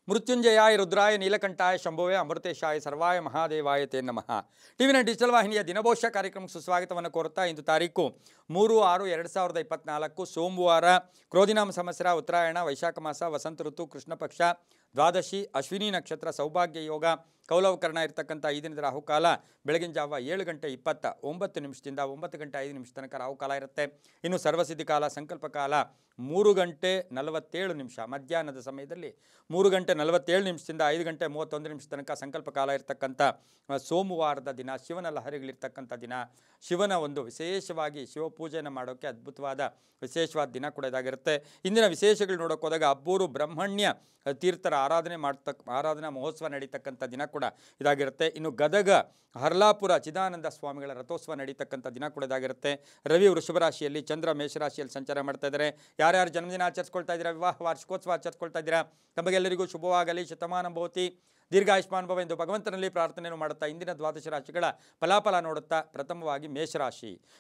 ಮೃತ್ಯುಂಜಯಾಯ ರುದ್ರಾಯ ನೀಲಕಂಠಾಯ ಶಂಭುವೆ ಅಮೃತೇಶಾಯ ಸರ್ವಾಯ ಮಹಾದೇವಾಯ ತೇ ನಮಃ. ಟಿವಿನ ಡಿಜಿಟಲ್ ವಾಹಿನಿಯ ದಿನಭೋಷ್ಯ ಕಾರ್ಯಕ್ರಮಕ್ಕೆ ಸುಸ್ವಾಗತವನ್ನು ಕೋರುತ್ತಾ ಇಂದು ತಾರೀಕು 3/6/2024 ಸೋಮವಾರ, ಕ್ರೋಧಿನಾಮ ಸಂವತ್ಸರ, ಉತ್ತರಾಯಣ, ವೈಶಾಖ ಮಾಸ, ವಸಂತ ಋತು, ಕೃಷ್ಣ ಪಕ್ಷ, ದ್ವಾದಶಿ, ಅಶ್ವಿನಿ ನಕ್ಷತ್ರ, ಸೌಭಾಗ್ಯ ಯೋಗ, ಕೌಲವಕರ್ಣ ಇರತಕ್ಕಂಥ ಈ ದಿನದ ರಾಹುಕಾಲ ಬೆಳಗಿನ ಜಾವ 7:29 9 ಗಂಟೆ 5 ನಿಮಿಷ ತನಕ ರಾಹುಕಾಲ ಇರುತ್ತೆ. ಇನ್ನು ಸರ್ವಸಿದ್ಧಿ ಕಾಲ, ಸಂಕಲ್ಪ ಕಾಲ 3:47 ಮಧ್ಯಾಹ್ನದ ಸಮಯದಲ್ಲಿ 3:47 5 ಗಂಟೆ 31 ತನಕ ಸಂಕಲ್ಪ ಕಾಲ ಇರತಕ್ಕಂಥ ಸೋಮವಾರದ ದಿನ, ಶಿವನ ಲಹರಿಗಳಿರ್ತಕ್ಕಂಥ ದಿನ, ಶಿವನ ಒಂದು ವಿಶೇಷವಾಗಿ ಶಿವಪೂಜೆಯನ್ನು ಮಾಡೋಕ್ಕೆ ಅದ್ಭುತವಾದ ವಿಶೇಷವಾದ ದಿನ ಕೂಡ ಇದಾಗಿರುತ್ತೆ. ಇಂದಿನ ವಿಶೇಷಗಳು ನೋಡೋಕೆ ಹೋದಾಗ ಅಬ್ಬೂರು ಬ್ರಹ್ಮಣ್ಯ ತೀರ್ಥರ ಆರಾಧನಾ ಮಹೋತ್ಸವ ನಡೀತಕ್ಕಂಥ ದಿನ ಕೂಡ ಇದಾಗಿರುತ್ತೆ. ಇನ್ನು ಗದಗ ಹರ್ಲಾಪುರ ಚಿದಾನಂದ ಸ್ವಾಮಿಗಳ ರಥೋತ್ಸವ ನಡೀತಕ್ಕಂಥ ದಿನ ಕೂಡ ಇದಾಗಿರುತ್ತೆ. ರವಿ ವೃಷಭ ರಾಶಿಯಲ್ಲಿ, ಚಂದ್ರ ಮೇಷರಾಶಿಯಲ್ಲಿ ಸಂಚಾರ ಮಾಡ್ತಾ ಇದ್ದಾರೆ. ಯಾರ್ಯಾರು ಜನ್ಮದಿನ ಆಚರಿಸ್ಕೊಳ್ತಾ ಇದ್ದೀರಾ, ವಿವಾಹ ವಾರ್ಷಿಕೋತ್ಸವ ಆಚರಿಸ್ಕೊಳ್ತಾ ಇದ್ದೀರಾ, ತಮಗೆಲ್ಲರಿಗೂ ಶುಭವಾಗಲಿ, ಶತಮಾನ ಭವತಿ, ದೀರ್ಘಾಯುಷ್ಮಾನ್ ಭವ ಎಂದು ಭಗವಂತನಲ್ಲಿ ಪ್ರಾರ್ಥನೆಯನ್ನು ಮಾಡುತ್ತಾ ಇಂದಿನ ದ್ವಾದಶ ರಾಶಿಗಳ ಫಲಾಫಲ ನೋಡುತ್ತಾ ಪ್ರಥಮವಾಗಿ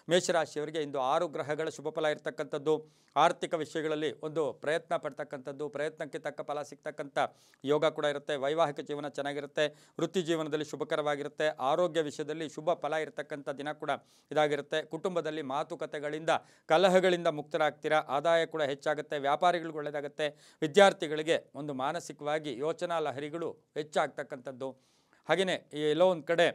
ಮೇಷರಾಶಿಯವರಿಗೆ ಇಂದು 6 ಗ್ರಹಗಳ ಶುಭ ಫಲ ಇರತಕ್ಕಂಥದ್ದು. ಆರ್ಥಿಕ ವಿಷಯಗಳಲ್ಲಿ ಒಂದು ಪ್ರಯತ್ನ ಪಡ್ತಕ್ಕಂಥದ್ದು, ಪ್ರಯತ್ನಕ್ಕೆ ತಕ್ಕ ಫಲ ಸಿಗ್ತಕ್ಕಂಥ ಯೋಗ ಕೂಡ ಇರುತ್ತೆ. ವೈವಾಹಿಕ ಜೀವನ ಚೆನ್ನಾಗಿರುತ್ತೆ, ವೃತ್ತಿ ಜೀವನದಲ್ಲಿ ಶುಭಕರವಾಗಿರುತ್ತೆ. ಆರೋಗ್ಯ ವಿಷಯದಲ್ಲಿ ಶುಭ ಫಲ ಇರತಕ್ಕಂಥ ದಿನ ಕೂಡ ಇದಾಗಿರುತ್ತೆ. ಕುಟುಂಬದಲ್ಲಿ ಮಾತುಕತೆಗಳಿಂದ, ಕಲಹಗಳಿಂದ ಮುಕ್ತರಾಗ್ತೀರಾ, ಆದಾಯ ಕೂಡ ಹೆಚ್ಚಾಗುತ್ತೆ, ವ್ಯಾಪಾರಿಗಳಿಗೆ ಒಳ್ಳೆಯದಾಗುತ್ತೆ. ವಿದ್ಯಾರ್ಥಿಗಳಿಗೆ ಒಂದು ಮಾನಸಿಕವಾಗಿ ಯೋಚನಾ ಲಹರಿಗಳು ಹೆಚ್ಚಾಗ್ತಕ್ಕಂಥದ್ದು. ಹಾಗೆಯೇ ಎಲ್ಲೋ ಒಂದು ಕಡೆ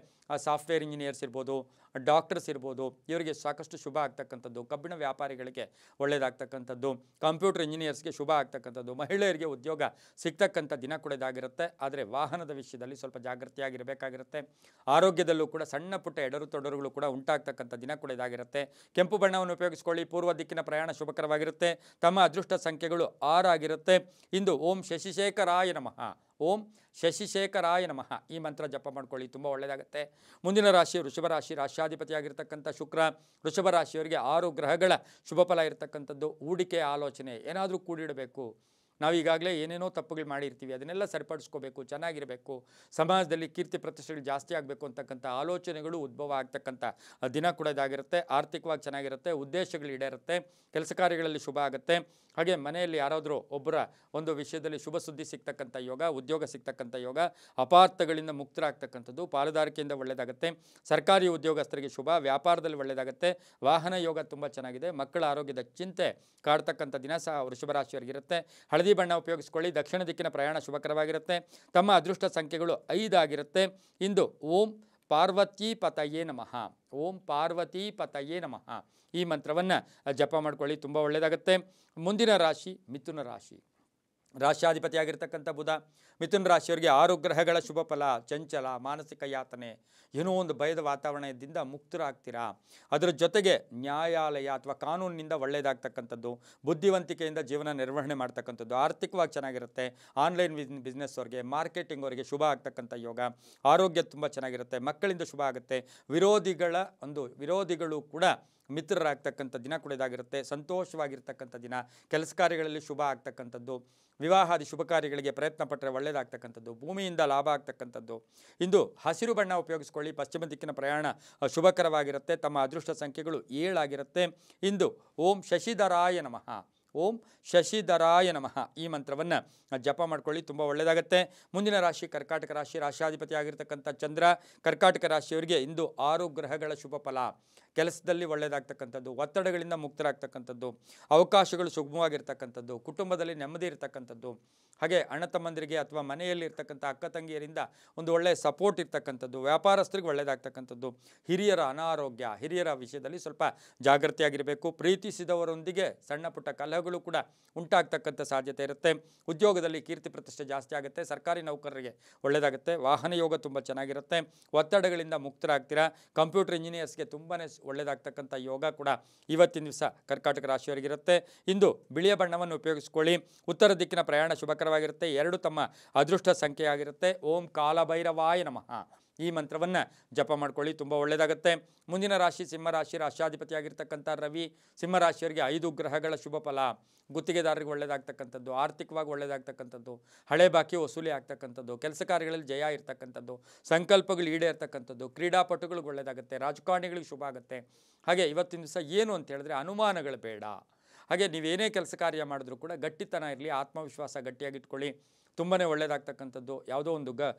ಸಾಫ್ಟ್ವೇರ್ ಇಂಜಿನಿಯರ್ಸ್ ಇರ್ಬೋದು, ಡಾಕ್ಟರ್ಸ್ ಇರ್ಬೋದು, ಇವರಿಗೆ ಸಾಕಷ್ಟು ಶುಭ ಆಗ್ತಕ್ಕಂಥದ್ದು. ಕಬ್ಬಿಣ ವ್ಯಾಪಾರಿಗಳಿಗೆ ಒಳ್ಳೆಯದಾಗ್ತಕ್ಕಂಥದ್ದು, ಕಂಪ್ಯೂಟರ್ ಇಂಜಿನಿಯರ್ಸ್ಗೆ ಶುಭ ಆಗ್ತಕ್ಕಂಥದ್ದು, ಮಹಿಳೆಯರಿಗೆ ಉದ್ಯೋಗ ಸಿಗ್ತಕ್ಕಂಥ ದಿನ ಕೂಡ ಇದಾಗಿರುತ್ತೆ. ಆದರೆ ವಾಹನದ ವಿಷಯದಲ್ಲಿ ಸ್ವಲ್ಪ ಜಾಗೃತಿಯಾಗಿರಬೇಕಾಗಿರುತ್ತೆ. ಆರೋಗ್ಯದಲ್ಲೂ ಕೂಡ ಸಣ್ಣ ಪುಟ್ಟ ಎಡರು ತೊಡರುಗಳು ಕೂಡ ಉಂಟಾಗ್ತಕ್ಕಂಥ ದಿನ ಕೂಡ ಇದಾಗಿರುತ್ತೆ. ಕೆಂಪು ಬಣ್ಣವನ್ನು ಉಪಯೋಗಿಸ್ಕೊಳ್ಳಿ. ಪೂರ್ವ ದಿಕ್ಕಿನ ಪ್ರಯಾಣ ಶುಭಕರವಾಗಿರುತ್ತೆ. ತಮ್ಮ ಅದೃಷ್ಟ ಸಂಖ್ಯೆಗಳು 6 ಆಗಿರುತ್ತೆ. ಇಂದು ಓಂ ಶಶಿಶೇಖರಾಯ ನಮಃ ಈ ಮಂತ್ರ ಜಪ ಮಾಡ್ಕೊಳ್ಳಿ, ತುಂಬ ಒಳ್ಳೆಯದಾಗುತ್ತೆ. ಮುಂದಿನ ರಾಶಿ ವೃಷಭ ರಾಶಿ, ರಾಶ್ಯಾಧಿಪತಿಯಾಗಿರ್ತಕ್ಕಂಥ ಶುಕ್ರ. ವೃಷಭ ರಾಶಿಯವರಿಗೆ 6 ಗ್ರಹಗಳ ಶುಭ ಫಲ ಇರತಕ್ಕಂಥದ್ದು. ಹೂಡಿಕೆ ಆಲೋಚನೆ, ಏನಾದರೂ ಕೂಡಿಡಬೇಕು, ನಾವೀಗಾಗಲೇ ಏನೇನೋ ತಪ್ಪುಗಳು ಮಾಡಿರ್ತೀವಿ, ಅದನ್ನೆಲ್ಲ ಸರಿಪಡಿಸ್ಕೋಬೇಕು, ಚೆನ್ನಾಗಿರಬೇಕು, ಸಮಾಜದಲ್ಲಿ ಕೀರ್ತಿ ಪ್ರತಿಷ್ಠೆಗಳು ಜಾಸ್ತಿ ಆಗಬೇಕು ಅಂತಕ್ಕಂಥ ಆಲೋಚನೆಗಳು ಉದ್ಭವ ಆಗ್ತಕ್ಕಂಥ ದಿನ ಕೂಡ ಇದಾಗಿರುತ್ತೆ. ಆರ್ಥಿಕವಾಗಿ ಚೆನ್ನಾಗಿರುತ್ತೆ, ಉದ್ದೇಶಗಳು ಈಡೇರುತ್ತೆ, ಕೆಲಸ ಕಾರ್ಯಗಳಲ್ಲಿ ಶುಭ ಆಗುತ್ತೆ. ಹಾಗೆ ಮನೆಯಲ್ಲಿ ಯಾರಾದರೂ ಒಬ್ಬರ ಒಂದು ವಿಷಯದಲ್ಲಿ ಶುಭ ಸುದ್ದಿ ಸಿಗ್ತಕ್ಕಂಥ ಯೋಗ, ಉದ್ಯೋಗ ಸಿಗ್ತಕ್ಕಂಥ ಯೋಗ, ಅಪಾರ್ಥಗಳಿಂದ ಮುಕ್ತರಾಗ್ತಕ್ಕಂಥದ್ದು, ಪಾಲುದಾರಿಕೆಯಿಂದ ಒಳ್ಳೆಯದಾಗುತ್ತೆ. ಸರ್ಕಾರಿ ಉದ್ಯೋಗಸ್ಥರಿಗೆ ಶುಭ, ವ್ಯಾಪಾರದಲ್ಲಿ ಒಳ್ಳೆಯದಾಗುತ್ತೆ. ವಾಹನ ಯೋಗ ತುಂಬ ಚೆನ್ನಾಗಿದೆ. ಮಕ್ಕಳ ಆರೋಗ್ಯದ ಚಿಂತೆ ಕಾಡ್ತಕ್ಕಂಥ ದಿನ ಸಹ ವೃಷಭ ರಾಶಿಯವರಿಗಿರುತ್ತೆ. ಹಳದಿ ಬಣ್ಣ ಉಪಯೋಗಿಸ್ಕೊಳ್ಳಿ. ದಕ್ಷಿಣ ದಿಕ್ಕಿನ ಪ್ರಯಾಣ ಶುಭಕರವಾಗಿರುತ್ತೆ. ತಮ್ಮ ಅದೃಷ್ಟ ಸಂಖ್ಯೆಗಳು 5 ಆಗಿರುತ್ತೆ. ಇಂದು ಓಂ ಪಾರ್ವತೀಪತಯೇ ನಮಃ ಈ ಮಂತ್ರವನ್ನು ಜಪ ಮಾಡ್ಕೊಳ್ಳಿ, ತುಂಬ ಒಳ್ಳೆಯದಾಗುತ್ತೆ. ಮುಂದಿನ ರಾಶಿ ಮಿಥುನ ರಾಶಿ. ರಾಶ್ಯಾಧಿಪತಿಯಾಗಿರ್ತಕ್ಕಂಥ ಬುಧ. ಮಿಥುನ ರಾಶಿಯವರಿಗೆ 6 ಗ್ರಹಗಳ ಶುಭ ಫಲ. ಚಂಚಲ, ಮಾನಸಿಕ ಯಾತನೆ, ಏನೋ ಒಂದು ಭಯದ ವಾತಾವರಣದಿಂದ ಮುಕ್ತರಾಗ್ತೀರಾ. ಅದರ ಜೊತೆಗೆ ನ್ಯಾಯಾಲಯ ಅಥವಾ ಕಾನೂನಿನಿಂದ ಒಳ್ಳೆಯದಾಗ್ತಕ್ಕಂಥದ್ದು, ಬುದ್ಧಿವಂತಿಕೆಯಿಂದ ಜೀವನ ನಿರ್ವಹಣೆ ಮಾಡ್ತಕ್ಕಂಥದ್ದು, ಆರ್ಥಿಕವಾಗಿ ಚೆನ್ನಾಗಿರುತ್ತೆ. ಆನ್ಲೈನ್ ಬಿಸ್ನೆಸ್ ಅವ್ರಿಗೆ, ಮಾರ್ಕೆಟಿಂಗ್ ಅವರಿಗೆ ಶುಭ ಆಗ್ತಕ್ಕಂಥ ಯೋಗ. ಆರೋಗ್ಯ ತುಂಬ ಚೆನ್ನಾಗಿರುತ್ತೆ, ಮಕ್ಕಳಿಂದ ಶುಭ ಆಗುತ್ತೆ. ವಿರೋಧಿಗಳು ಕೂಡ ಮಿತ್ರರಾಗ್ತಕ್ಕಂಥ ದಿನ ಕೂಡ ಇದಾಗಿರುತ್ತೆ. ಸಂತೋಷವಾಗಿರ್ತಕ್ಕಂಥ ದಿನ, ಕೆಲಸ ಕಾರ್ಯಗಳಲ್ಲಿ ಶುಭ ಆಗ್ತಕ್ಕಂಥದ್ದು, ವಿವಾಹಾದಿ ಶುಭ ಕಾರ್ಯಗಳಿಗೆ ಪ್ರಯತ್ನ ಪಟ್ಟರೆ ಒಳ್ಳೆಯದಾಗ್ತಕ್ಕಂಥದ್ದು, ಭೂಮಿಯಿಂದ ಲಾಭ ಆಗ್ತಕ್ಕಂಥದ್ದು. ಇಂದು ಹಸಿರು ಬಣ್ಣ ಉಪಯೋಗಿಸ್ಕೊಳ್ಳಿ. ಪಶ್ಚಿಮ ದಿಕ್ಕಿನ ಪ್ರಯಾಣ ಶುಭಕರವಾಗಿರುತ್ತೆ. ತಮ್ಮ ಅದೃಷ್ಟ ಸಂಖ್ಯೆಗಳು 7 ಆಗಿರುತ್ತೆ. ಇಂದು ಓಂ ಶಶಿಧರಾಯ ನಮಃ ಈ ಮಂತ್ರವನ್ನು ಜಪ ಮಾಡ್ಕೊಳ್ಳಿ, ತುಂಬ ಒಳ್ಳೆಯದಾಗುತ್ತೆ. ಮುಂದಿನ ರಾಶಿ ಕರ್ಕಾಟಕ ರಾಶಿ. ರಾಶ್ಯಾಧಿಪತಿ ಆಗಿರ್ತಕ್ಕಂಥ ಚಂದ್ರ. ಕರ್ಕಾಟಕ ರಾಶಿಯವರಿಗೆ ಇಂದು 6 ಗ್ರಹಗಳ ಶುಭ ಫಲ. ಕೆಲಸದಲ್ಲಿ ಒಳ್ಳೆಯದಾಗ್ತಕ್ಕಂಥದ್ದು, ಒತ್ತಡಗಳಿಂದ ಮುಕ್ತರಾಗ್ತಕ್ಕಂಥದ್ದು, ಅವಕಾಶಗಳು ಸುಗಮವಾಗಿರ್ತಕ್ಕಂಥದ್ದು, ಕುಟುಂಬದಲ್ಲಿ ನೆಮ್ಮದಿ ಇರ್ತಕ್ಕಂಥದ್ದು, ಹಾಗೆ ಅಣ್ಣ ತಮ್ಮಂದಿರಿಗೆ ಅಥವಾ ಮನೆಯಲ್ಲಿ ಇರ್ತಕ್ಕಂಥ ಅಕ್ಕ ತಂಗಿಯರಿಂದ ಒಂದು ಒಳ್ಳೆಯ ಸಪೋರ್ಟ್ ಇರ್ತಕ್ಕಂಥದ್ದು, ವ್ಯಾಪಾರಸ್ಥರಿಗೆ ಒಳ್ಳೆಯದಾಗ್ತಕ್ಕಂಥದ್ದು. ಹಿರಿಯರ ಅನಾರೋಗ್ಯ, ಹಿರಿಯರ ವಿಷಯದಲ್ಲಿ ಸ್ವಲ್ಪ ಜಾಗೃತಿಯಾಗಿರಬೇಕು. ಪ್ರೀತಿಸಿದವರೊಂದಿಗೆ ಸಣ್ಣ ಪುಟ್ಟ ಕಲಹಗಳು ಕೂಡ ಉಂಟಾಗ್ತಕ್ಕಂಥ ಸಾಧ್ಯತೆ ಇರುತ್ತೆ. ಉದ್ಯೋಗದಲ್ಲಿ ಕೀರ್ತಿ ಪ್ರತಿಷ್ಠೆ ಜಾಸ್ತಿ ಆಗುತ್ತೆ. ಸರ್ಕಾರಿ ನೌಕರರಿಗೆ ಒಳ್ಳೆಯದಾಗುತ್ತೆ. ವಾಹನ ಯೋಗ ತುಂಬ ಚೆನ್ನಾಗಿರುತ್ತೆ. ಒತ್ತಡಗಳಿಂದ ಮುಕ್ತರಾಗ್ತೀರಾ. ಕಂಪ್ಯೂಟರ್ ಇಂಜಿನಿಯರ್ಸ್ಗೆ ತುಂಬಾ ಒಳ್ಳೆಯದಾಗ್ತಕ್ಕಂಥ ಯೋಗ ಕೂಡ ಇವತ್ತಿನ ದಿವಸ ಕರ್ಕಾಟಕ ರಾಶಿಯವರಿಗಿರುತ್ತೆ. ಇಂದು ಬಿಳಿಯ ಬಣ್ಣವನ್ನು ಉಪಯೋಗಿಸ್ಕೊಳ್ಳಿ. ಉತ್ತರ ದಿಕ್ಕಿನ ಪ್ರಯಾಣ ಶುಭಕರವಾಗಿರುತ್ತೆ. 2 ತಮ್ಮ ಅದೃಷ್ಟ ಸಂಖ್ಯೆಯಾಗಿರುತ್ತೆ. ಓಂ ಕಾಲಭೈರವಾಯ ನಮಃ ಈ ಮಂತ್ರವನ್ನು ಜಪ ಮಾಡ್ಕೊಳ್ಳಿ, ತುಂಬ ಒಳ್ಳೆಯದಾಗುತ್ತೆ. ಮುಂದಿನ ರಾಶಿ ಸಿಂಹರಾಶಿ. ರಾಶ್ಯಾಧಿಪತಿಯಾಗಿರ್ತಕ್ಕಂಥ ರವಿ. ಸಿಂಹರಾಶಿಯವರಿಗೆ 5 ಗ್ರಹಗಳ ಶುಭ ಫಲ. ಗುತ್ತಿಗೆದಾರರಿಗೆ ಒಳ್ಳೆಯದಾಗ್ತಕ್ಕಂಥದ್ದು, ಆರ್ಥಿಕವಾಗಿ ಒಳ್ಳೆಯದಾಗ್ತಕ್ಕಂಥದ್ದು, ಹಳೆ ಬಾಕಿ ವಸೂಲಿ ಆಗ್ತಕ್ಕಂಥದ್ದು, ಕೆಲಸ ಕಾರ್ಯಗಳಲ್ಲಿ ಜಯ ಇರ್ತಕ್ಕಂಥದ್ದು, ಸಂಕಲ್ಪಗಳು ಈಡೇರ್ತಕ್ಕಂಥದ್ದು, ಕ್ರೀಡಾಪಟುಗಳಿಗೆ ಒಳ್ಳೆಯದಾಗುತ್ತೆ, ರಾಜಕಾರಣಿಗಳಿಗೆ ಶುಭ ಆಗುತ್ತೆ. ಹಾಗೆ ಇವತ್ತಿನ ದಿವಸ ಏನು ಅಂತ ಹೇಳಿದ್ರೆ ಅನುಮಾನಗಳು ಬೇಡ. ಹಾಗೆ ನೀವೇನೇ ಕೆಲಸ ಕಾರ್ಯ ಮಾಡಿದ್ರೂ ಕೂಡ ಗಟ್ಟಿತನ ಇರಲಿ, ಆತ್ಮವಿಶ್ವಾಸ ಗಟ್ಟಿಯಾಗಿಟ್ಕೊಳ್ಳಿ. ತುಂಬಾ ಒಳ್ಳೆಯದಾಗ್ತಕ್ಕಂಥದ್ದು. ಯಾವುದೋ ಒಂದು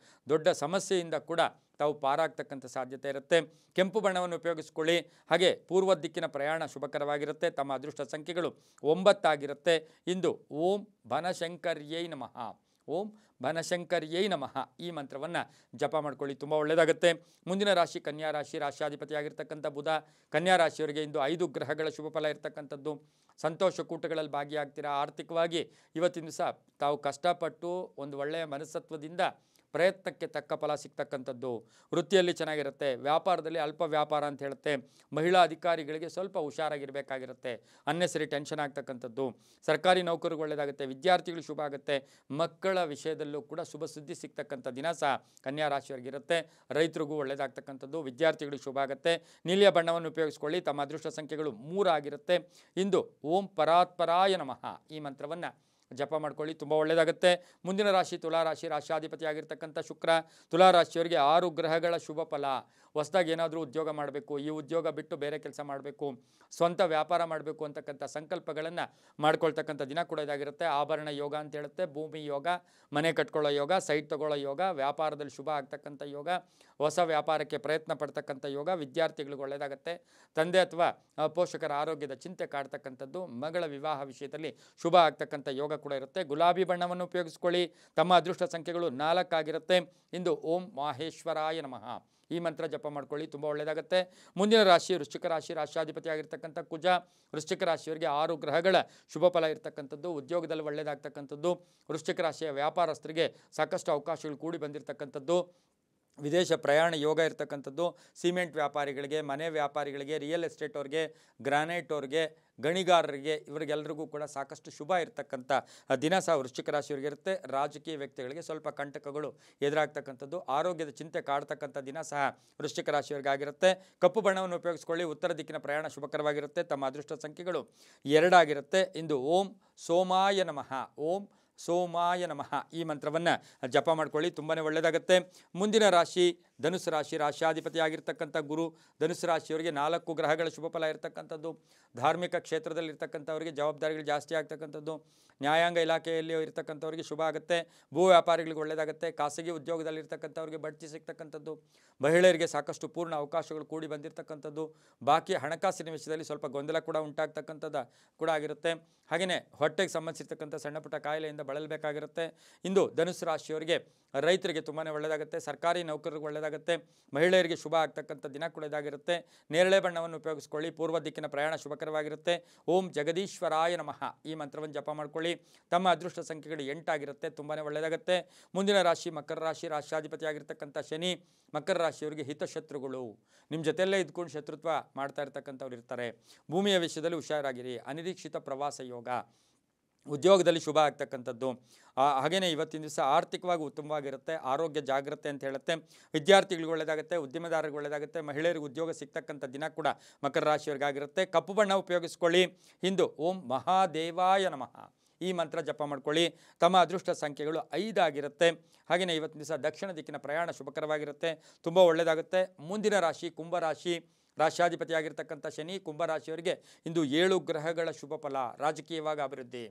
ದೊಡ್ಡ ಸಮಸ್ಯೆಯಿಂದ ಕೂಡ ತಾವು ಪಾರಾಗ್ತಕ್ಕಂಥ ಸಾಧ್ಯತೆ ಇರುತ್ತೆ. ಕೆಂಪು ಬಣ್ಣವನ್ನು ಉಪಯೋಗಿಸ್ಕೊಳ್ಳಿ. ಹಾಗೆ ಪೂರ್ವ ದಿಕ್ಕಿನ ಪ್ರಯಾಣ ಶುಭಕರವಾಗಿರುತ್ತೆ. ತಮ್ಮ ಅದೃಷ್ಟ ಸಂಖ್ಯೆಗಳು 9 ಆಗಿರುತ್ತೆ. ಇಂದು ಓಂ ಬನಶಂಕರ್ಯೈ ನಮಃ, ಓಂ ಬನಶಂಕರ್ಯೈ ನಮಃ ಈ ಮಂತ್ರವನ್ನು ಜಪ ಮಾಡ್ಕೊಳ್ಳಿ, ತುಂಬ ಒಳ್ಳೆಯದಾಗುತ್ತೆ. ಮುಂದಿನ ರಾಶಿ ಕನ್ಯಾ ರಾಶಿ, ರಾಶಿಯಾಧಿಪತಿಯಾಗಿರ್ತಕ್ಕಂಥ ಬುಧ. ಕನ್ಯಾ ರಾಶಿಯವರಿಗೆ ಇಂದು 5 ಗ್ರಹಗಳ ಶುಭ ಫಲ ಇರತಕ್ಕಂಥದ್ದು. ಸಂತೋಷ ಕೂಟಗಳಲ್ಲಿ ಭಾಗಿಯಾಗ್ತೀರಾ. ಆರ್ಥಿಕವಾಗಿ ಇವತ್ತಿನ ದಿವಸ ತಾವು ಕಷ್ಟಪಟ್ಟು ಒಂದು ಒಳ್ಳೆಯ ಮನಸ್ತತ್ವದಿಂದ ಪ್ರಯತ್ನಕ್ಕೆ ತಕ್ಕ ಫಲ ಸಿಗ್ತಕ್ಕಂಥದ್ದು. ವೃತ್ತಿಯಲ್ಲಿ ಚೆನ್ನಾಗಿರುತ್ತೆ. ವ್ಯಾಪಾರದಲ್ಲಿ ಅಲ್ಪ ವ್ಯಾಪಾರ ಅಂತ ಹೇಳುತ್ತೆ. ಮಹಿಳಾ ಅಧಿಕಾರಿಗಳಿಗೆ ಸ್ವಲ್ಪ ಹುಷಾರಾಗಿರಬೇಕಾಗಿರುತ್ತೆ. ಅನ್ನೆಸರಿ ಟೆನ್ಷನ್ ಆಗ್ತಕ್ಕಂಥದ್ದು. ಸರ್ಕಾರಿ ನೌಕರಿಗೆ ಒಳ್ಳೆಯದಾಗುತ್ತೆ. ವಿದ್ಯಾರ್ಥಿಗಳು ಶುಭ ಆಗುತ್ತೆ. ಮಕ್ಕಳ ವಿಷಯದಲ್ಲೂ ಕೂಡ ಶುಭ ಸುದ್ದಿ ಸಿಗ್ತಕ್ಕಂಥ ದಿನ ಸಹ ಕನ್ಯಾ ರಾಶಿಯವರಿಗಿರುತ್ತೆ. ರೈತರಿಗೂ ಒಳ್ಳೆಯದಾಗ್ತಕ್ಕಂಥದ್ದು. ವಿದ್ಯಾರ್ಥಿಗಳಿಗೆ ಶುಭ ಆಗುತ್ತೆ. ನೀಲಿಯ ಬಣ್ಣವನ್ನು ಉಪಯೋಗಿಸ್ಕೊಳ್ಳಿ. ತಮ್ಮ ಅದೃಷ್ಟ ಸಂಖ್ಯೆಗಳು 3 ಆಗಿರುತ್ತೆ. ಇಂದು ಓಂ ಪರಾತ್ಪರಾಯ ನಮಃ ಈ ಮಂತ್ರವನ್ನು ಜಪ ಮಾಡ್ಕೊಳ್ಳಿ, ತುಂಬ ಒಳ್ಳೆಯದಾಗುತ್ತೆ. ಮುಂದಿನ ರಾಶಿ ತುಲಾರಾಶಿ, ರಾಶಿಯಾಧಿಪತಿಯಾಗಿರ್ತಕ್ಕಂಥ ಶುಕ್ರ. ತುಲಾರಾಶಿಯವರಿಗೆ 6 ಗ್ರಹಗಳ ಶುಭ ಫಲ. ಹೊಸದಾಗಿ ಏನಾದರೂ ಉದ್ಯೋಗ ಮಾಡಬೇಕು, ಈ ಉದ್ಯೋಗ ಬಿಟ್ಟು ಬೇರೆ ಕೆಲಸ ಮಾಡಬೇಕು, ಸ್ವಂತ ವ್ಯಾಪಾರ ಮಾಡಬೇಕು ಅಂತಕ್ಕಂಥ ಸಂಕಲ್ಪಗಳನ್ನು ಮಾಡ್ಕೊಳ್ತಕ್ಕಂಥ ದಿನ ಕೂಡ ಇದಾಗಿರುತ್ತೆ. ಆಭರಣ ಯೋಗ ಅಂತ ಹೇಳುತ್ತೆ. ಭೂಮಿ ಯೋಗ, ಮನೆ ಕಟ್ಕೊಳ್ಳೋ ಯೋಗ, ಸೈಟ್ ತಗೊಳ್ಳೋ ಯೋಗ, ವ್ಯಾಪಾರದಲ್ಲಿ ಶುಭ ಆಗ್ತಕ್ಕಂಥ ಯೋಗ, ಹೊಸ ವ್ಯಾಪಾರಕ್ಕೆ ಪ್ರಯತ್ನ ಪಡ್ತಕ್ಕಂಥ ಯೋಗ. ವಿದ್ಯಾರ್ಥಿಗಳಿಗೆ ಒಳ್ಳೆಯದಾಗುತ್ತೆ. ತಂದೆ ಅಥವಾ ಪೋಷಕರ ಆರೋಗ್ಯದ ಚಿಂತೆ ಕಾಡ್ತಕ್ಕಂಥದ್ದು. ಮಗಳ ವಿವಾಹ ವಿಷಯದಲ್ಲಿ ಶುಭ ಆಗ್ತಕ್ಕಂಥ ಯೋಗ ಕೂಡ ಇರುತ್ತೆ. ಗುಲಾಬಿ ಬಣ್ಣವನ್ನು ಉಪಯೋಗಿಸ್ಕೊಳ್ಳಿ. ತಮ್ಮ ಅದೃಷ್ಟ ಸಂಖ್ಯೆಗಳು 4 ಆಗಿರುತ್ತೆ. ಇಂದು ಓಂ ಮಾಹೇಶ್ವರಾಯ ನಮಃ ಈ ಮಂತ್ರ ಜಪ ಮಾಡ್ಕೊಳ್ಳಿ, ತುಂಬ ಒಳ್ಳೆಯದಾಗುತ್ತೆ. ಮುಂದಿನ ರಾಶಿ ವೃಶ್ಚಿಕ ರಾಶಿ, ರಾಶಿಯಾಧಿಪತಿಯಾಗಿರ್ತಕ್ಕಂಥ ಕುಜ. ವೃಶ್ಚಿಕ ರಾಶಿಯವರಿಗೆ 6 ಗ್ರಹಗಳ ಶುಭ ಫಲ ಇರತಕ್ಕಂಥದ್ದು. ಉದ್ಯೋಗದಲ್ಲಿ ಒಳ್ಳೆಯದಾಗ್ತಕ್ಕಂಥದ್ದು. ವೃಶ್ಚಿಕ ರಾಶಿಯ ವ್ಯಾಪಾರಸ್ಥರಿಗೆ ಸಾಕಷ್ಟು ಅವಕಾಶಗಳು ಕೂಡಿ ಬಂದಿರತಕ್ಕಂಥದ್ದು. ವಿದೇಶ ಪ್ರಯಾಣ ಯೋಗ ಇರತಕ್ಕಂಥದ್ದು. ಸಿಮೆಂಟ್ ವ್ಯಾಪಾರಿಗಳಿಗೆ, ಮನೆ ವ್ಯಾಪಾರಿಗಳಿಗೆ, ರಿಯಲ್ ಎಸ್ಟೇಟ್ ಅವ್ರಿಗೆ, ಗ್ರಾನೈಟ್ ಅವ್ರಿಗೆ, ಗಣಿಗಾರರಿಗೆ, ಇವರಿಗೆಲ್ಲರಿಗೂ ಕೂಡ ಸಾಕಷ್ಟು ಶುಭ ಇರತಕ್ಕಂಥ ದಿನ ಸಹ ವೃಶ್ಚಿಕ ರಾಶಿಯವರಿಗೆ ಇರುತ್ತೆ. ರಾಜಕೀಯ ವ್ಯಕ್ತಿಗಳಿಗೆ ಸ್ವಲ್ಪ ಕಂಟಕಗಳು ಎದುರಾಗ್ತಕ್ಕಂಥದ್ದು. ಆರೋಗ್ಯದ ಚಿಂತೆ ಕಾಡ್ತಕ್ಕಂಥ ದಿನ ಸಹ ವೃಶ್ಚಿಕ ರಾಶಿಯವರಿಗೆ ಆಗಿರುತ್ತೆ. ಕಪ್ಪು ಬಣ್ಣವನ್ನು ಉಪಯೋಗಿಸ್ಕೊಳ್ಳಿ. ಉತ್ತರ ದಿಕ್ಕಿನ ಪ್ರಯಾಣ ಶುಭಕರವಾಗಿರುತ್ತೆ. ತಮ್ಮ ಅದೃಷ್ಟ ಸಂಖ್ಯೆಗಳು 2 ಆಗಿರುತ್ತೆ. ಇಂದು ಓಂ ಸೋಮಾಯ ನಮಃ, ಓಂ ಸೋಮಾಯ ನಮಃ ಈ ಮಂತ್ರವನ್ನು ಜಪ ಮಾಡ್ಕೊಳ್ಳಿ, ತುಂಬಾ ಒಳ್ಳೆಯದಾಗುತ್ತೆ. ಮುಂದಿನ ರಾಶಿ ಧನುಸು ರಾಶಿ, ರಾಶಿಯಾಧಿಪತಿಯಾಗಿರ್ತಕ್ಕಂಥ ಗುರು. ಧನುಸು ರಾಶಿಯವರಿಗೆ 4 ಗ್ರಹಗಳ ಶುಭ ಫಲ ಇರತಕ್ಕಂಥದ್ದು. ಧಾರ್ಮಿಕ ಕ್ಷೇತ್ರದಲ್ಲಿರ್ತಕ್ಕಂಥವರಿಗೆ ಜವಾಬ್ದಾರಿಗಳು ಜಾಸ್ತಿ ಆಗ್ತಕ್ಕಂಥದ್ದು. ನ್ಯಾಯಾಂಗ ಇಲಾಖೆಯಲ್ಲಿ ಇರ್ತಕ್ಕಂಥವ್ರಿಗೆ ಶುಭ ಆಗುತ್ತೆ. ಭೂ ವ್ಯಾಪಾರಿಗಳಿಗೆ ಒಳ್ಳೆಯದಾಗುತ್ತೆ. ಖಾಸಗಿ ಉದ್ಯೋಗದಲ್ಲಿರ್ತಕ್ಕಂಥವ್ರಿಗೆ ಬಡ್ತಿ ಸಿಗ್ತಕ್ಕಂಥದ್ದು. ಮಹಿಳೆಯರಿಗೆ ಸಾಕಷ್ಟು ಪೂರ್ಣ ಅವಕಾಶಗಳು ಕೂಡಿ ಬಂದಿರತಕ್ಕಂಥದ್ದು. ಬಾಕಿ ಹಣಕಾಸಿನ ವಿಷಯದಲ್ಲಿ ಸ್ವಲ್ಪ ಗೊಂದಲ ಕೂಡ ಉಂಟಾಗ್ತಕ್ಕಂಥದ್ದು ಕೂಡ ಆಗಿರುತ್ತೆ. ಹಾಗೆಯೇ ಹೊಟ್ಟೆಗೆ ಸಂಬಂಧಿಸಿರ್ತಕ್ಕಂಥ ಸಣ್ಣ ಪುಟ್ಟ ಕಾಯಿಲೆಯಿಂದ ಬಳಲಬೇಕಾಗಿರುತ್ತೆ. ಇಂದು ಧನುಸು ರಾಶಿಯವರಿಗೆ ರೈತರಿಗೆ ತುಂಬಾ ಒಳ್ಳೆಯದಾಗುತ್ತೆ. ಸರ್ಕಾರಿ ನೌಕರರಿಗೆ ಒಳ್ಳೆಯದಾಗುತ್ತೆ. ಮಹಿಳೆಯರಿಗೆ ಶುಭ ಆಗ್ತಕ್ಕಂಥ ದಿನ ಕೂಡ ಇದಾಗಿರುತ್ತೆ. ನೇರಳೆ ಬಣ್ಣವನ್ನು ಉಪಯೋಗಿಸ್ಕೊಳ್ಳಿ. ಪೂರ್ವ ದಿಕ್ಕಿನ ಪ್ರಯಾಣ ಶುಭಕರವಾಗಿರುತ್ತೆ. ಓಂ ಜಗದೀಶ್ವರಾಯ ನಮಃ ಈ ಮಂತ್ರವನ್ನು ಜಪ ಮಾಡ್ಕೊಳ್ಳಿ. ತಮ್ಮ ಅದೃಷ್ಟ ಸಂಖ್ಯೆಗಳು 8 ಆಗಿರುತ್ತೆ. ತುಂಬಾ ಒಳ್ಳೆಯದಾಗುತ್ತೆ. ಮುಂದಿನ ರಾಶಿ ಮಕರ ರಾಶಿ, ರಾಶಿಯಾಧಿಪತಿಯಾಗಿರ್ತಕ್ಕಂಥ ಶನಿ. ಮಕರ ರಾಶಿಯವರಿಗೆ ಹಿತಶತ್ರುಗಳು ನಿಮ್ಮ ಜೊತೆಯಲ್ಲೇ ಇದ್ಕೊಂಡು ಶತ್ರುತ್ವ ಮಾಡ್ತಾ ಇರ್ತಕ್ಕಂಥವ್ರು ಇರ್ತಾರೆ. ಭೂಮಿಯ ವಿಷಯದಲ್ಲಿ ಹುಷಾರಾಗಿರಿ. ಅನಿರೀಕ್ಷಿತ ಪ್ರವಾಸ ಯೋಗ. ಉದ್ಯೋಗದಲ್ಲಿ ಶುಭ ಆಗ್ತಕ್ಕಂಥದ್ದು. ಹಾಗೆಯೇ ಇವತ್ತಿನ ದಿವಸ ಆರ್ಥಿಕವಾಗಿ ಉತ್ತಮವಾಗಿರುತ್ತೆ. ಆರೋಗ್ಯ ಜಾಗ್ರತೆ ಅಂತ ಹೇಳುತ್ತೆ. ವಿದ್ಯಾರ್ಥಿಗಳಿಗೆ ಒಳ್ಳೆಯದಾಗುತ್ತೆ. ಉದ್ಯಮದಾರರಿಗೆ ಒಳ್ಳೆಯದಾಗುತ್ತೆ. ಮಹಿಳೆಯರಿಗೆ ಉದ್ಯೋಗ ಸಿಗ್ತಕ್ಕಂಥ ದಿನ ಕೂಡ ಮಕರ ರಾಶಿಯವರಿಗಾಗಿರುತ್ತೆ. ಕಪ್ಪು ಬಣ್ಣ ಉಪಯೋಗಿಸ್ಕೊಳ್ಳಿ. ಇಂದು ಓಂ ಮಹಾದೇವಾಯ ನಮಃ ಈ ಮಂತ್ರ ಜಪ ಮಾಡ್ಕೊಳ್ಳಿ. ತಮ್ಮ ಅದೃಷ್ಟ ಸಂಖ್ಯೆಗಳು 5 ಆಗಿರುತ್ತೆ. ಹಾಗೆಯೇ ಇವತ್ತಿನ ದಿವಸ ದಕ್ಷಿಣ ದಿಕ್ಕಿನ ಪ್ರಯಾಣ ಶುಭಕರವಾಗಿರುತ್ತೆ. ತುಂಬ ಒಳ್ಳೆಯದಾಗುತ್ತೆ. ಮುಂದಿನ ರಾಶಿ ಕುಂಭರಾಶಿ, ರಾಶಿಯಾಧಿಪತಿಯಾಗಿರ್ತಕ್ಕಂಥ ಶನಿ. ಕುಂಭರಾಶಿಯವರಿಗೆ ಇಂದು 7 ಗ್ರಹಗಳ ಶುಭ ಫಲ. ರಾಜಕೀಯವಾಗಿ ಅಭಿವೃದ್ಧಿ.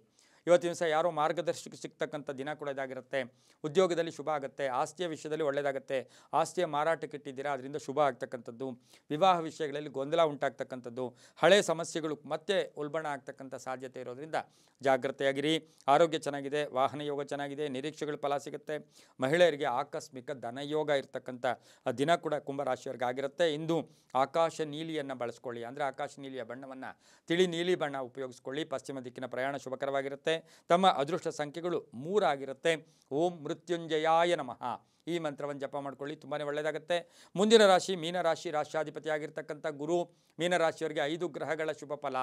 ಇವತ್ತಿನ ದಿವಸ ಯಾರೋ ಮಾರ್ಗದರ್ಶಕ ಸಿಗ್ತಕ್ಕಂಥ ದಿನ ಕೂಡ ಇದಾಗಿರುತ್ತೆ. ಉದ್ಯೋಗದಲ್ಲಿ ಶುಭ ಆಗುತ್ತೆ. ಆಸ್ತಿಯ ವಿಷಯದಲ್ಲಿ ಒಳ್ಳೆಯದಾಗುತ್ತೆ. ಆಸ್ತಿಯ ಮಾರಾಟಕ್ಕೆ ಇಟ್ಟಿದ್ದೀರಾ, ಅದರಿಂದ ಶುಭ ಆಗ್ತಕ್ಕಂಥದ್ದು. ವಿವಾಹ ವಿಷಯಗಳಲ್ಲಿ ಗೊಂದಲ ಉಂಟಾಗ್ತಕ್ಕಂಥದ್ದು. ಹಳೆ ಸಮಸ್ಯೆಗಳು ಮತ್ತೆ ಉಲ್ಬಣ ಆಗ್ತಕ್ಕಂಥ ಸಾಧ್ಯತೆ ಇರೋದ್ರಿಂದ ಜಾಗ್ರತೆಯಾಗಿರಿ. ಆರೋಗ್ಯ ಚೆನ್ನಾಗಿದೆ. ವಾಹನ ಯೋಗ ಚೆನ್ನಾಗಿದೆ. ನಿರೀಕ್ಷೆಗಳು ಫಲ ಸಿಗುತ್ತೆ. ಮಹಿಳೆಯರಿಗೆ ಆಕಸ್ಮಿಕ ಧನಯೋಗ ಇರ್ತಕ್ಕಂಥ ದಿನ ಕೂಡ ಕುಂಭರಾಶಿಯವರಿಗೆ ಆಗಿರುತ್ತೆ. ಇಂದು ಆಕಾಶ ನೀಲಿಯನ್ನು ಬಳಸ್ಕೊಳ್ಳಿ. ಅಂದರೆ ಆಕಾಶ ನೀಲಿಯ ಬಣ್ಣವನ್ನು ತಿಳಿ ನೀಲಿ ಬಣ್ಣ ಉಪಯೋಗಿಸ್ಕೊಳ್ಳಿ. ಪಶ್ಚಿಮ ದಿಕ್ಕಿನ ಪ್ರಯಾಣ ಶುಭಕರವಾಗಿರುತ್ತೆ. ತಮ್ಮ ಅದೃಷ್ಟ ಸಂಖ್ಯೆಗಳು 3 ಆಗಿರುತ್ತೆ. ಓಂ ಮೃತ್ಯುಂಜಯಾಯ ನಮಃ ಈ ಮಂತ್ರವನ್ನು ಜಪ ಮಾಡ್ಕೊಳ್ಳಿ, ತುಂಬಾ ಒಳ್ಳೆಯದಾಗುತ್ತೆ. ಮುಂದಿನ ರಾಶಿ ಮೀನರಾಶಿ, ರಾಶಿಯಾಧಿಪತಿಯಾಗಿರ್ತಕ್ಕಂಥ ಗುರು. ಮೀನರಾಶಿಯವರಿಗೆ 5 ಗ್ರಹಗಳ ಶುಭ ಫಲ.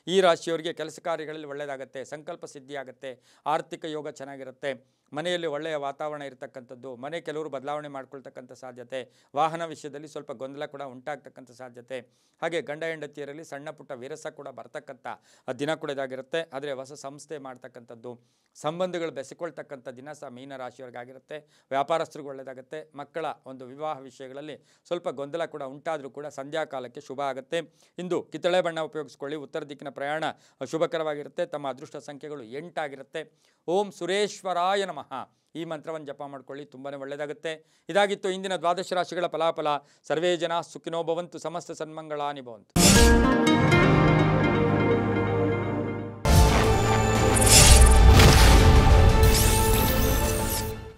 ಈ ರಾಶಿಯವರಿಗೆ ಕೆಲಸ ಕಾರ್ಯಗಳಲ್ಲಿ ಒಳ್ಳೆಯದಾಗುತ್ತೆ. ಸಂಕಲ್ಪ ಸಿದ್ಧಿಯಾಗುತ್ತೆ. ಆರ್ಥಿಕ ಯೋಗ ಚೆನ್ನಾಗಿರುತ್ತೆ. ಮನೆಯಲ್ಲಿ ಒಳ್ಳೆಯ ವಾತಾವರಣ ಇರತಕ್ಕಂಥದ್ದು. ಮನೆ ಕೆಲವರು ಬದಲಾವಣೆ ಮಾಡ್ಕೊಳ್ತಕ್ಕಂಥ ಸಾಧ್ಯತೆ. ವಾಹನ ವಿಷಯದಲ್ಲಿ ಸ್ವಲ್ಪ ಗೊಂದಲ ಕೂಡ ಉಂಟಾಗ್ತಕ್ಕಂಥ ಸಾಧ್ಯತೆ. ಹಾಗೆ ಗಂಡ ಹೆಂಡತಿಯರಲ್ಲಿ ಸಣ್ಣ ಪುಟ್ಟ ವಿರಸ ಕೂಡ ಬರ್ತಕ್ಕಂಥ ದಿನ ಕೂಡ ಇದಾಗಿರುತ್ತೆ. ಆದರೆ ಹೊಸ ಸಂಸ್ಥೆ ಮಾಡ್ತಕ್ಕಂಥದ್ದು, ಸಂಬಂಧಗಳು ಬೆಸೆಕೊಳ್ತಕ್ಕಂಥ ದಿನ ಸಹ ಮೀನರಾಶಿಯವರಿಗಾಗಿರುತ್ತೆ. ವ್ಯಾಪಾರಸ್ಥರಿಗೂ ಒಳ್ಳೆಯದಾಗುತ್ತೆ. ಮಕ್ಕಳ ಒಂದು ವಿವಾಹ ವಿಷಯಗಳಲ್ಲಿ ಸ್ವಲ್ಪ ಗೊಂದಲ ಕೂಡ ಉಂಟಾದರೂ ಕೂಡ ಸಂಧ್ಯಾ ಕಾಲಕ್ಕೆ ಶುಭ ಆಗುತ್ತೆ. ಇಂದು ಕಿತ್ತಳೆ ಬಣ್ಣ ಉಪಯೋಗಿಸ್ಕೊಳ್ಳಿ. ಉತ್ತರ ದಿಕ್ಕಿನ ಪ್ರಯಾಣ ಶುಭಕರವಾಗಿರುತ್ತೆ. ತಮ್ಮ ಅದೃಷ್ಟ ಸಂಖ್ಯೆಗಳು 8 ಆಗಿರುತ್ತೆ. ಓಂ ಸುರೇಶ್ವರಾಯ ನಮಃ ನಮಃ ಈ ಮಂತ್ರವನ್ನು ಜಪ ಮಾಡ್ಕೊಳ್ಳಿ, ತುಂಬಾ ಒಳ್ಳೆಯದಾಗುತ್ತೆ. ಇದಾಗಿತ್ತು ಇಂದಿನ ದ್ವಾದಶ ರಾಶಿಗಳ ಫಲಾಫಲ. ಸರ್ವೇ ಜನ ಸುಖಿನೋ ಭವಂತು, ಸಮಸ್ತ ಸನ್ಮಂಗಳಾನಿ ಭವಂತು.